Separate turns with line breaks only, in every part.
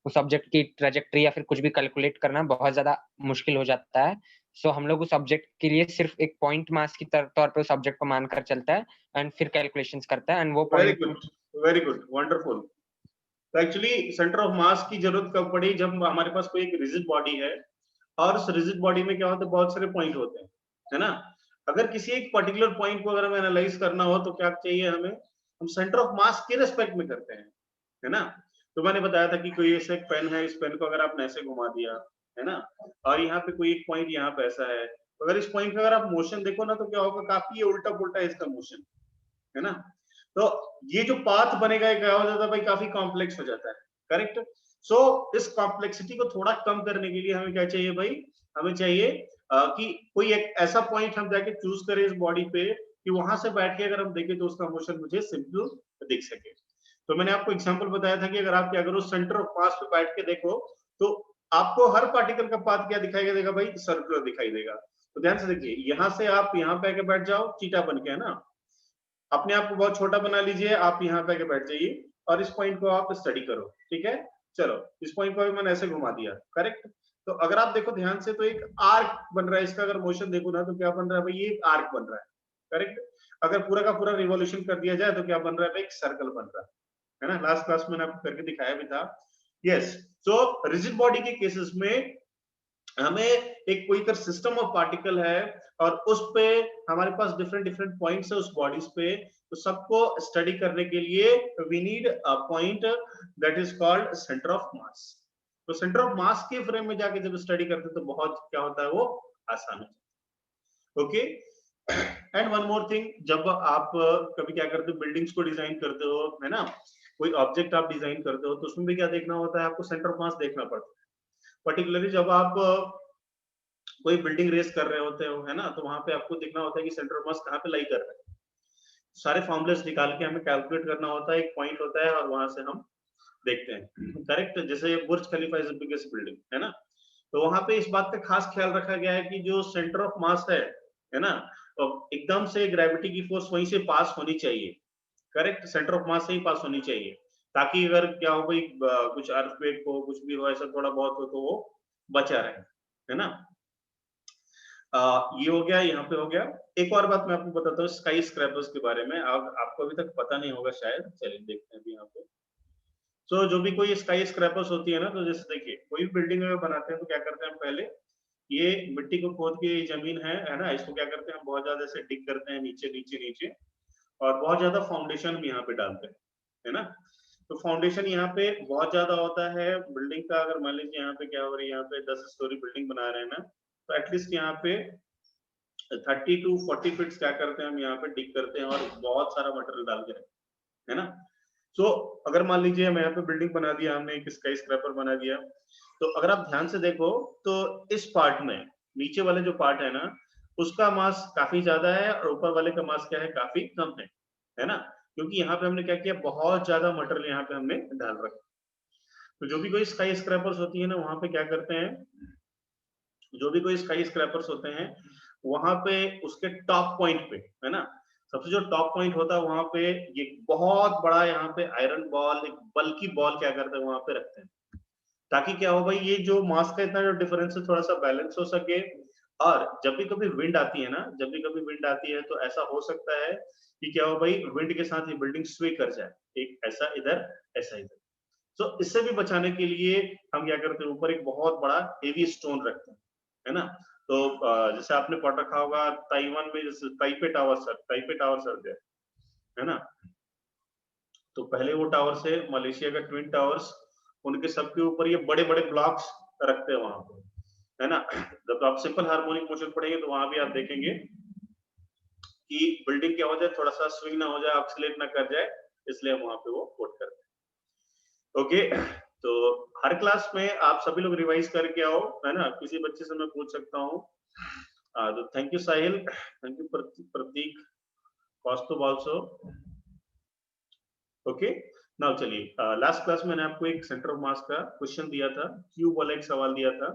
उस ऑब्जेक्ट की ट्रैजेक्टरी या फिर कुछ भी कैलकुलेट करना बहुत ज़्यादा मुश्किल हो जाता है। सो हम लोग उस ऑब्जेक्ट के लिए सिर्फ़ एक पॉइंट मास की तौर पे उस ऑब्जेक्ट को मानकर चलता है एंड फिर कैलकुलेशंस करता है एंड वो
very
point
good, very good, wonderful. तो एक्चुअली सेंटर ऑफ मास की जरूरत कब पड़ी, जब हमारे पास कोई एक रिजिड बॉडी है और उस रिजिड बॉडी में क्या होता है, बहुत सारे पॉइंट होते हैं, है ना। अगर किसी एक पर्टिकुलर पॉइंट को अगर हमें एनालाइज करना हो तो क्या चाहिए हमें, हम सेंटर ऑफ मास के रेस्पेक्ट में करते हैं, है ना। तो मैंने बताया था कि कोई ऐसे एक पेन है, इस पेन को अगर आपने ऐसे घुमा दिया, है ना, और यहाँ पे कोई एक पॉइंट यहाँ पे ऐसा है, तो अगर इस पॉइंट का अगर आप मोशन देखो ना तो क्या होगा, काफी उल्टा पुल्टा है इसका मोशन, है ना। तो ये जो पाथ बनेगा क्या हो जाता है भाई, काफी कॉम्प्लेक्स हो जाता है, करेक्ट। सो इस कॉम्प्लेक्सिटी को थोड़ा कम करने के लिए हमें क्या चाहिए भाई, हमें चाहिए कि कोई एक ऐसा पॉइंट हम जाके चूज करें इस बॉडी पे कि वहां से बैठ के अगर हम देखें तो उसका मोशन मुझे सिंपल दिख सके। तो मैंने आपको एग्जांपल बताया था कि अगर आप क्या करो, सेंटर ऑफ मास पे बैठ के देखो तो आपको हर पार्टिकल का पाथ क्या दिखाई देगा भाई, सर्कुलर दिखाई देगा। तो ध्यान से देखिए, यहाँ से आप यहाँ पे आके बैठ जाओ चीटा बन के, है ना, अपने आप को बहुत छोटा बना लीजिए, आप यहाँ पे आके बैठ जाइए और इस पॉइंट को आप स्टडी करो, ठीक है। चलो, इस पॉइंट को भी मैंने ऐसे घुमा दिया, करेक्ट। तो अगर आप देखो ध्यान से तो एक आर्क बन रहा है, इसका अगर मोशन देखो ना तो क्या बन रहा है भाई, ये एक आर्क बन रहा है, करेक्ट। अगर पूरा का पूरा रिवॉल्यूशन कर दिया जाए तो क्या बन रहा है भाई, एक सर्कल बन रहा है ना। लास्ट क्लास में मैंने आपको करके दिखाया भी था। यस। सो रिजिड बॉडी के केसेस में हमें एक कोई कर सिस्टम ऑफ पार्टिकल है और उस पे हमारे पास डिफरेंट डिफरेंट पॉइंट्स है उस बॉडीज पे, तो सबको स्टडी करने के लिए we need a point that is called centre of mass. तो सेंटर ऑफ मास के फ्रेम में जाके जब स्टडी करते हैं तो बहुत क्या होता है, वो आसान है। Okay. And one more thing, जब आप कभी क्या करते हो, बिल्डिंग्स को डिजाइन करते हो, है ना, कोई ऑब्जेक्ट आप डिजाइन करते हो तो उसमें भी क्या देखना होता है, आपको सेंटर ऑफ मास देखना पड़ता है। पर्टिकुलरली जब आप कोई बिल्डिंग रेस कर रहे होते हो, है ना, तो वहां पे आपको देखना होता है कि सेंटर ऑफ मास कहाँ पे लाई कर रहा है। सारे फॉर्मुलेस निकाल के हमें कैलकुलेट करना होता है, एक पॉइंट होता है और वहां से हम देखते हैं, करेक्ट। जैसे बुर्ज खलीफा इज द बिगेस्ट बिल्डिंग, है ना, तो वहां पे इस बात का खास ख्याल रखा गया है कि जो सेंटर ऑफ मास है ना, तो एकदम से ग्रेविटी की फोर्स वहीं से पास होनी चाहिए, करेक्ट, सेंटर ऑफ मास से ही पास होनी चाहिए, ताकि अगर क्या हो भाई, कुछ अर्थक्वेक हो, कुछ भी हो, ऐसा थोड़ा बहुत हो तो वो बचा रहे, है ना। ये हो गया, यहाँ पे हो गया। एक और बात मैं आपको बताता हूँ स्काई स्क्रैपर्स के बारे में, आपको अभी तक पता नहीं होगा शायद, चलिए देखते हैं अभी यहाँ पे। तो जो भी कोई स्काई स्क्रैपर्स होती है ना, तो जैसे देखिए कोई बिल्डिंग अगर बनाते हैं तो क्या करते हैं हम पहले, ये मिट्टी को खोद के, जमीन है ना, इसको क्या करते हैं हम बहुत ज्यादा से डिग करते हैं नीचे नीचे नीचे, और बहुत ज्यादा फाउंडेशन भी यहाँ पे डालते हैं, है ना। तो फाउंडेशन यहाँ पे बहुत ज्यादा होता है बिल्डिंग का। अगर मान लीजिए यहाँ पे क्या हो रही है, यहाँ पे 10 स्टोरी बिल्डिंग बना रहे हैं ना, तो एटलीस्ट यहाँ पे 30 to 40 फीट क्या करते हैं हम यहाँ पे डिग करते हैं और बहुत सारा मटेरियल डाल के रखते हैं, है ना। सो अगर मान लीजिए हम यहाँ पे बिल्डिंग बना दिया, हमने एक स्काई स्क्रैपर बना दिया, तो अगर आप ध्यान से देखो तो इस पार्ट में, नीचे वाले जो पार्ट है ना, उसका मास काफी ज्यादा है और ऊपर वाले का मास क्या है, काफी कम है ना। क्योंकि यहाँ पे हमने क्या किया, बहुत ज्यादा मटेरियल यहाँ पे हमने डाल रखा। तो जो भी कोई स्काई स्क्रैपर्स होती है ना, वहां पे क्या करते हैं, जो भी कोई स्काई स्क्रैपर्स होते हैं वहां पे उसके टॉप पॉइंट पे, है ना, सबसे जो टॉप पॉइंट होता है वहां पे ये बहुत बड़ा यहाँ पे आयरन बॉल, एक बल्कि बॉल क्या करते हैं वहां पे रखते हैं, ताकि क्या हो भाई, ये जो मास का इतना जो डिफरेंस है थोड़ा सा बैलेंस हो सके। और जब भी कभी विंड आती है ना, जब भी कभी विंड आती है तो ऐसा हो सकता है कि क्या हो भाई, विंड के साथ ये बिल्डिंग स्वे कर जाए, एक ऐसा इधर, ऐसा इधर। तो इससे भी बचाने के लिए हम क्या करते हैं, ऊपर एक बहुत बड़ा हेवी स्टोन रखते हैं, है ना। तो जैसे आपने पढ़ रखा होगा ताइवान में, जैसे ताइपे टावर सर है ना, तो पहले वो टावर से मलेशिया का ट्विन टावर्स, उनके सबके ऊपर ये बड़े बड़े ब्लॉक्स रखते हैं वहां पे, है ना। जब आप सिंपल हार्मोनिक मोशन पढ़ेंगे तो वहां भी आप देखेंगे कि बिल्डिंग क्या हो जाए, थोड़ा सा स्विंग ना हो जाए, ऑक्सीलेट ना कर जाए, इसलिए हम वहां पे वो कोट करते हैं। ओके। तो हर क्लास में आप सभी लोग रिवाइज करके आओ, है ना, किसी बच्चे से मैं पूछ सकता हूँ। तो thank you Sahil, thank you Prateek, Kaustubh also. Okay. Now चलिए, लास्ट क्लास में मैंने आपको एक सेंटर ऑफ मास का क्वेश्चन दिया था, क्यूब वाला एक सवाल दिया था,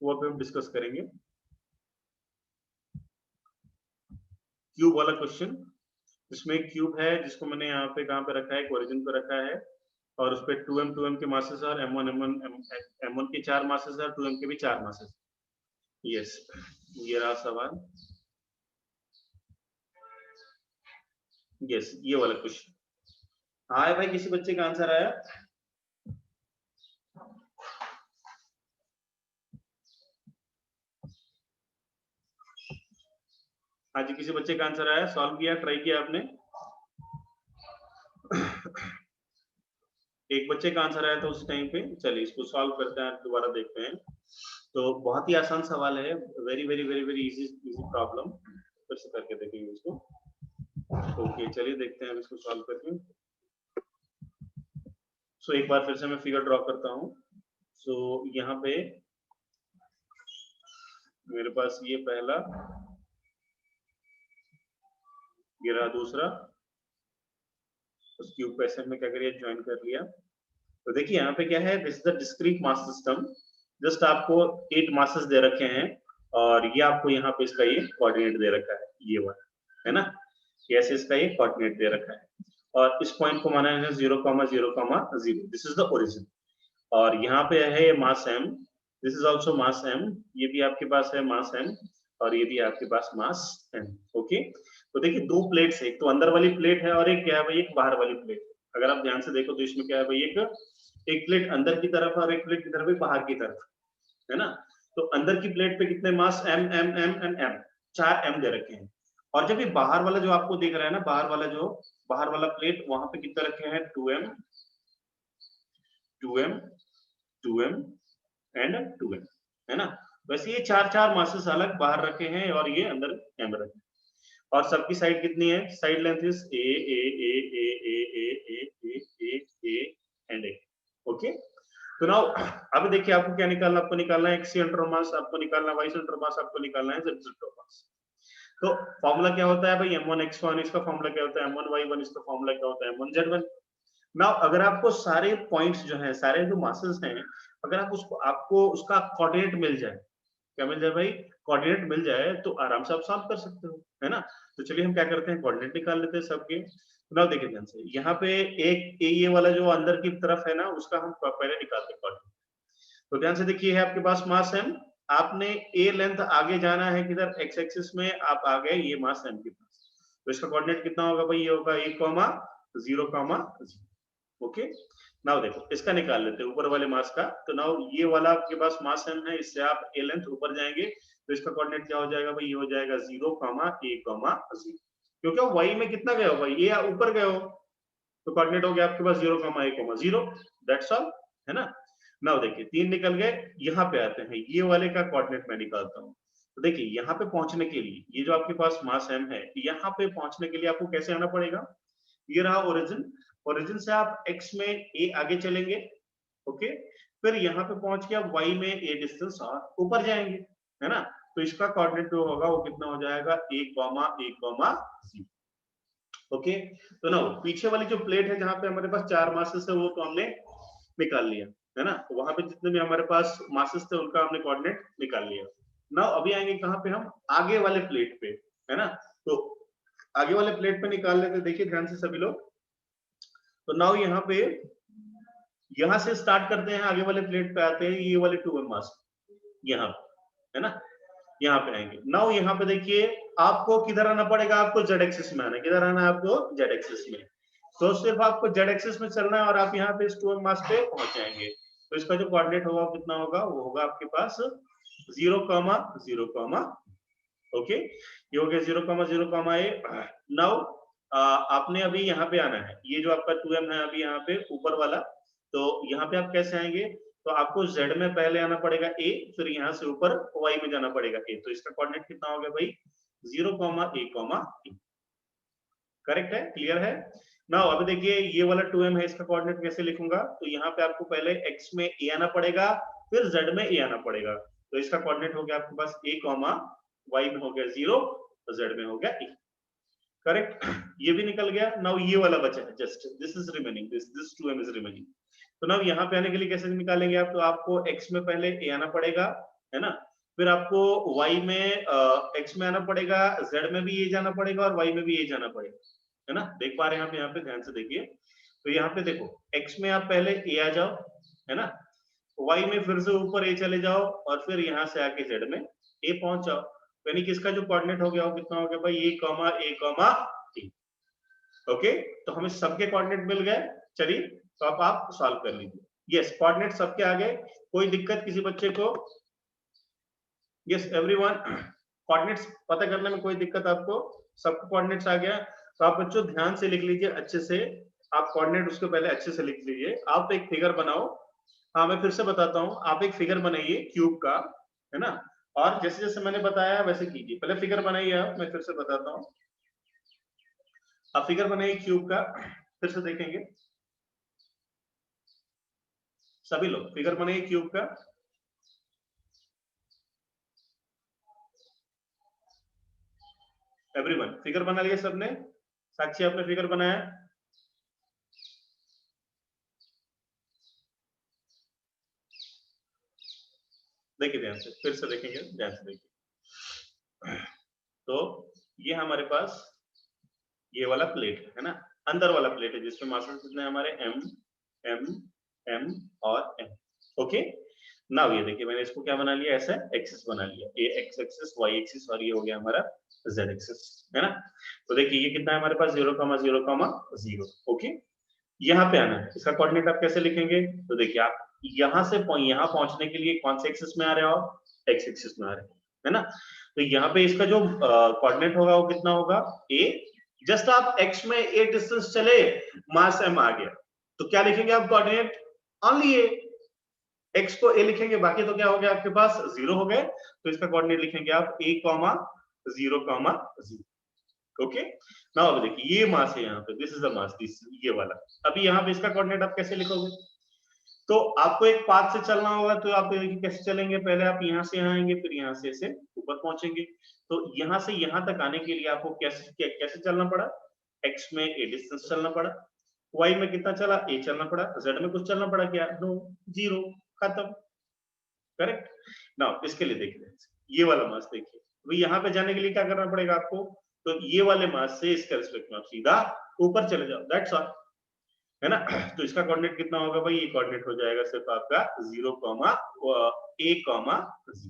वो अभी हम डिस्कस करेंगे। क्यूब वाला क्वेश्चन, जिसमें क्यूब है, जिसको मैंने यहाँ पे कहाँ पे रखा है, ओरिजिन पे रखा है, और उस पे 2m के मासेस है और m1 के 4 मासेस है और 2m के भी 4 मासेस। यस, ये रहा सवाल। यस, ये वाला क्वेश्चन। हाँ भाई, किसी बच्चे का आंसर आया? हाँ जी, किसी बच्चे का आंसर आया? सॉल्व किया, ट्राई किया आपने? एक बच्चे का आंसर आया था उस टाइम पे। चलिए इसको सॉल्व करते हैं, दोबारा देखते हैं। तो बहुत ही आसान सवाल है, very very very very easy problem. फिर से करके देखेंगे इसको। ओके, चलिए देखते हैं इसको सॉल्व करके। सो एक बार फिर से मैं फिगर ड्रॉ करता हूँ। सो यहाँ पे मेरे पास ये पहला, ये रहा दूसरा, उस क्यूब को ऐसे में क्या करिए, ज्वाइन कर लिया। तो देखिए यहाँ पे क्या है, this is the discrete mass system. Just आपको 8 मासेस दे रखे हैं और ये आपको यहाँ पे इसका ये कोऑर्डिनेट दे रखा है, ये वाला, है ना। कैसे इसका ये कोऑर्डिनेट दे रखा है और इस पॉइंट को माना है 0,0,0। This is the origin. और यहाँ पे है मास m, this is also mass m, ये भी आपके पास है मास m और ये भी आपके पास मास m। ओके, तो देखिए दो प्लेट्स है, एक तो अंदर वाली प्लेट है और एक क्या है भाई, एक बाहर वाली प्लेट। अगर आप ध्यान से देखो तो इसमें क्या है भाई, एक प्लेट अंदर की तरफ और एक प्लेट की तरफ बाहर की तरफ, है ना। तो अंदर की प्लेट पे कितने मास, m m m and m, 4 m दे रखे हैं। और जब ये बाहर वाला जो आपको दिख रहा है ना, बाहर वाला प्लेट, वहां पे कितने रखे हैं, 2m 2m 2m and 2m, है ना। वैसे ये 4 मासेस अलग बाहर रखे हैं और ये अंदर m रखे हैं। और सबकी साइड कितनी है, side length is A and A. Okay, तो नाउ अब देखिए आपको क्या निकालना, आपको निकालना है एक्स सेंटर मास, आपको निकालना है वाई सेंटर मास, आपको निकालना है जेड सेंटर मास। तो फॉर्मूला क्या होता है भाई, m1 x1, इसका फॉर्मूला क्या होता है m1 y1, इसका फॉर्मूला क्या होता है m1 z1। नाउ अगर आपको सारे पॉइंट्स जो हैं, सारे जो मासेस हैं, अगर आपको उसका कोऑर्डिनेट मिल जाए, क्या मिल जाए भाई, कोऑर्डिनेट मिल जाए, तो आराम से आप सॉल्व कर सकते हो, है ना। तो चलिए हम क्या करते हैं, कोऑर्डिनेट निकाल लेते हैं सबके। नाउ देखिए ध्यान से, यहाँ पे एक ये वाला जो अंदर की तरफ है ना, उसका हम पहले निकालते हैं कोऑर्डिनेट। तो ध्यान से देखिए, है आपके पास मास m, आपने ए लेंथ आगे जाना है किधर, एक्स एक्सिस में, आप आ गए ये मास m के पास। तो इसका कोऑर्डिनेट कितना होगा भाई, ये होगा 1,0,0। ओके, नाउ देखो इसका निकाल लेते हैं ऊपर वाले मास का। तो नाउ ये वाला आपके पास मास m है, इससे आप a लेंथ ऊपर जाएंगे, तो इसका कोऑर्डिनेट क्या हो जाएगा भाई, ये हो जाएगा 0,a,0। क्योंकि y में कितना गए हो भाई, ये ऊपर गए हो, तो कोऑर्डिनेट हो गया आपके पास 0,a,0। दैट्स ऑल, है ना। नाउ देखिए 3 निकल गए। यहाँ पे आते हैं, ये वाले का कोऑर्डिनेट मैं निकालता हूँ। तो देखिए यहाँ पे पहुंचने के लिए, ये जो आपके पास मास m है, यहाँ पे पहुंचने के लिए आपको कैसे आना पड़ेगा, ये रहा ओरिजिन, ओरिजिन से आप x में a आगे चलेंगे। ओके, फिर यहाँ पे पहुंच के आप y में a डिस्टेंस और ऊपर जाएंगे, है ना। तो इसका कोऑर्डिनेट जो होगा वो कितना हो जाएगा, a,0। ओके, तो ना पीछे वाली जो प्लेट है जहाँ पे हमारे पास 4 मासेस है, वो तो हमने निकाल लिया, है ना। तो वहां पे जितने भी हमारे पास मासेस थे उनका हमने कोऑर्डिनेट निकाल लिया। नाउ अभी आएंगे कहाँ पे, हम आगे वाले प्लेट पे, है ना। तो आगे वाले प्लेट पे निकाल लेते, देखिए ध्यान से सभी लोग। तो नाउ यहाँ पे, यहाँ से स्टार्ट करते हैं, आगे वाले प्लेट पे आते हैं, ये वाले 2m मास यहाँ, है ना। यहाँ पे आएंगे। नाउ यहाँ पे देखिए, आपको किधर आना पड़ेगा, आपको जेड एक्सिस में आना है। किधर आना है आपको, जेड एक्सिस में। तो सिर्फ आपको जेड एक्सिस में चलना है और आप यहाँ पे इस 2m मास पे पहुंच जाएंगे। तो इसका जो कोऑर्डिनेट होगा कितना होगा, वो होगा आपके पास 0,0, ओके। ये हो गया 0,0,a। नाउ आपने अभी यहाँ पे आना है, ये जो आपका 2m है अभी यहाँ पे ऊपर वाला, तो यहाँ पे आप कैसे आएंगे, तो आपको z में पहले आना पड़ेगा a, फिर यहाँ से ऊपर y में जाना पड़ेगा a। तो इसका कोऑर्डिनेट कितना हो गया भाई, 0,a,a। करेक्ट है, क्लियर है। नाउ अब देखिए ये वाला 2m है, इसका कोऑर्डिनेट कैसे लिखूंगा, तो यहाँ पे आपको पहले x में a आना पड़ेगा, फिर z में a आना पड़ेगा। तो इसका कोऑर्डिनेट हो गया आपके पास a, y में हो गया 0, z में हो गया a। करेक्ट, ये भी निकल गया। नाउ ये वाला बचा है, just this is remaining, this 2m is remaining. तो नाउ यहाँ पे आने के लिए कैसे निकालेंगे आप, तो आपको x में पहले a आना पड़ेगा, है ना। फिर आपको y में x में आना पड़ेगा, z में भी a जाना पड़ेगा और y में भी a जाना पड़ेगा, है ना। देख पा रहे हैं आप यहाँ पे, ध्यान से देखिए। तो यहाँ पे देखो x में आप पहले a आ जाओ, है ना, y में फिर से ऊपर a चले जाओ और फिर यहाँ से आके z में a पहुंच जाओ। यानी कि इसका जो कोऑर्डिनेट हो गया वो कितना हो गया भाई, a, t। ओके, तो हमें सबके कोऑर्डिनेट मिल गए। चलिए तो अब आप सॉल्व कर लीजिए। यस, कोऑर्डिनेट सबके आ गए, कोई दिक्कत किसी बच्चे को? यस एवरीवन, कोऑर्डिनेट्स पता करने में कोई दिक्कत आपको? सबको कोऑर्डिनेट्स आ गया? तो आप बच्चों ध्यान से लिख लीजिए अच्छे से, आप कोऑर्डिनेट उसको पहले अच्छे से लिख लीजिए। आप एक फिगर बनाओ, हाँ मैं फिर से बताता हूँ, आप एक फिगर बनाइए क्यूब का, है ना, और जैसे जैसे मैंने बताया वैसे कीजिए। पहले फिगर बनाइए आप, मैं फिर से बताता हूँ। आप फिगर बनाइए क्यूब का, फिर से देखेंगे सभी लोग, फिगर बनाइए क्यूब का। एवरीवन फिगर बना लिया सबने? साक्षी आपने फिगर बनाया? देखिए ध्यान से, फिर से देखेंगे ध्यान से देखिए। तो ये हमारे पास ये वाला प्लेट है ना, अंदर वाला प्लेट है जिसमें मासेस कितने हैं हमारे, m m m और m। ओके, नाउ ये देखिए मैंने इसको क्या बना लिया, ऐसा एक्सिस बना लिया, ये x एक्सिस, y एक्सिस और ये हो गया हमारा z एक्सिस, है ना। तो देखिए ये कितना है हमारे पास, 0,0,0। ओके, यहाँ पे आना है, इसका कोऑर्डिनेट आप कैसे लिखेंगे? तो देखिए आप यहाँ से यहाँ पहुंचने के लिए कौन से एक्सिस में आ रहे हो आप, x एक्सिस में आ रहे हो, है ना। तो यहाँ पे इसका जो कोऑर्डिनेट होगा वो कितना होगा, a। जस्ट आप x में a डिस्टेंस चले, मास m आ गया, तो क्या लिखेंगे आप कोऑर्डिनेट, ओनली a। x को a लिखेंगे, बाकी तो क्या हो गया आपके पास, 0 हो गए, तो इसका कोऑर्डिनेट लिखेंगे आप a, 0,0। ओके, नाउ अब देखिए ये मास है यहाँ पे, this is the mass, this ये वाला। अभी यहाँ पे इसका कोऑर्डिनेट आप कैसे लिखोगे? तो आपको एक पाथ से चलना होगा, तो आप कैसे चलेंगे, पहले आप यहाँ से यहाँ आएंगे, फिर यहाँ से ऐसे ऊपर पहुंचेंगे। तो यहाँ से यहाँ तक आने के लिए आपको कैसे चलना पड़ा, x में a डिस्टेंस चलना पड़ा, y में कितना चला, a चलना पड़ा, z में कुछ चलना पड़ा क्या, नो, 0, खत्म। करेक्ट। नाउ इसके लिए देखिए ये वाला मास देखिए, तो यहाँ पे जाने के लिए क्या करना पड़ेगा आपको, तो ये वाले मास से इसके रिस्पेक्ट में आप सीधा ऊपर चले जाओ, दैट्स ऑल, है ना। तो इसका कोऑर्डिनेट कितना होगा भाई, ये कोऑर्डिनेट हो जाएगा सिर्फ आपका 0,a,0।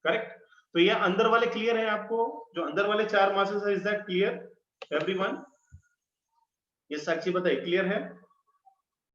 करेक्ट। तो ये अंदर वाले क्लियर है आपको, जो अंदर वाले 4 मासेस है, इज दैट क्लियर एवरीवन? ये साक्षी बताइए, क्लियर है?